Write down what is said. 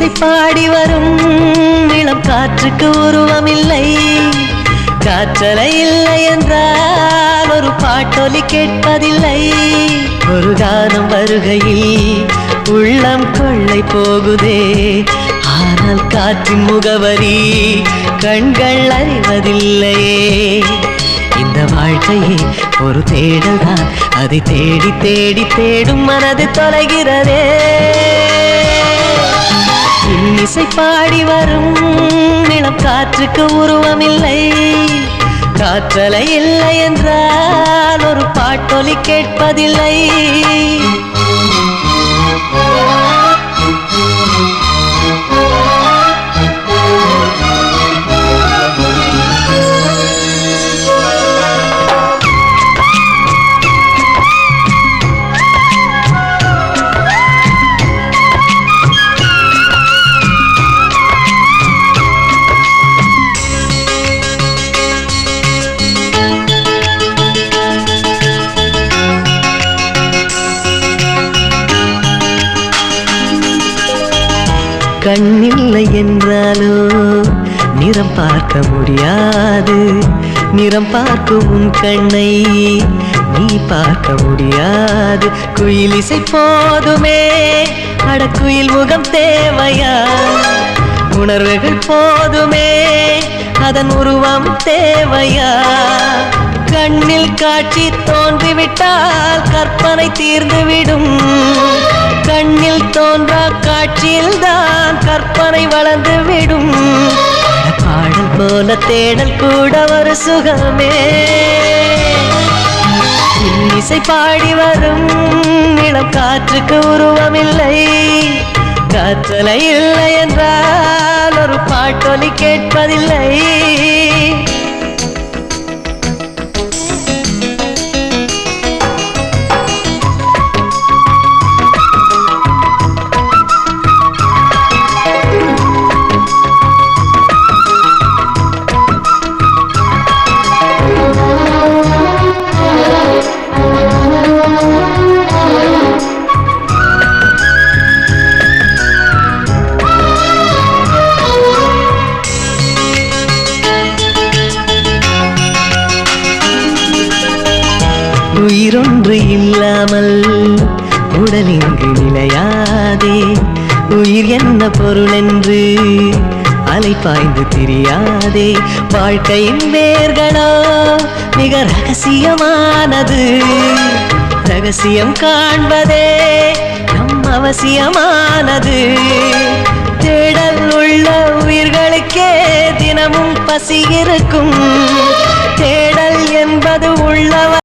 இன்னிசை பாடி வரும் இளம் காற்றுக்கு உருவமில்லை. காற்றலை இல்லை என்றால் ஒரு பாட்டொலி கேட்பதில்லை. ஒரு கானம் வருகையில் உள்ளம் கொள்ளை போகுதே, ஆனால் காற்றின் முகவரி கண்கள் அறிவதில்லையே. இந்த வாழ்க்கையே ஒரு தேடல் தான், அதை தேடி தேடி தேடும் மனது தொலைகிறதே. இன்னிசை பாடி வரும் இளம் காற்றுக்கு உருவமில்லை. காற்றலை இல்லை என்றால் ஒரு பாட்டொலி கேட்பதில்லை. கண்ணில்லை என்றாலோ நிறம் பார்க்க முடியாது. நிறம் பார்க்கும் உன் கண்ணை நீ பார்க்க முடியாது. குயில் இசை போதுமே, அடக்குயில் முகம் தேவையா? உணர்வுகள் போதுமே, அதன் உருவம் தேவையா? கண்ணில் காட்சி தோன்றிவிட்டால் கற்பனை தீர்ந்துவிடும். கண்ணில் தோன்றா காட்சியில் தான் கற்பனை வளர்ந்து விடும். பாடல் போல தேடல் கூட ஒரு சுகமே. இன்னிசை பாடி வரும் இளம் காற்றுக்கு உருவமில்லை. காற்றலை இல்லை என்றால் ஒரு பாட்டொலி கேட்பதில்லை. உயிரொன்று இல்லாமல் உடல் இங்கு நிலையாதே. உயிர் என்ன பொருள் என்று அலைப்பாய்ந்து தெரியாதே. வாழ்க்கையின் வேர்களோ மிக ரகசியமானது. ரகசியம் காண்பதே நம் அவசியமானது. தேடல் உள்ள உயிர்களுக்கே தினமும் பசி இருக்கும். தேடல் என்பது உள்ளவர்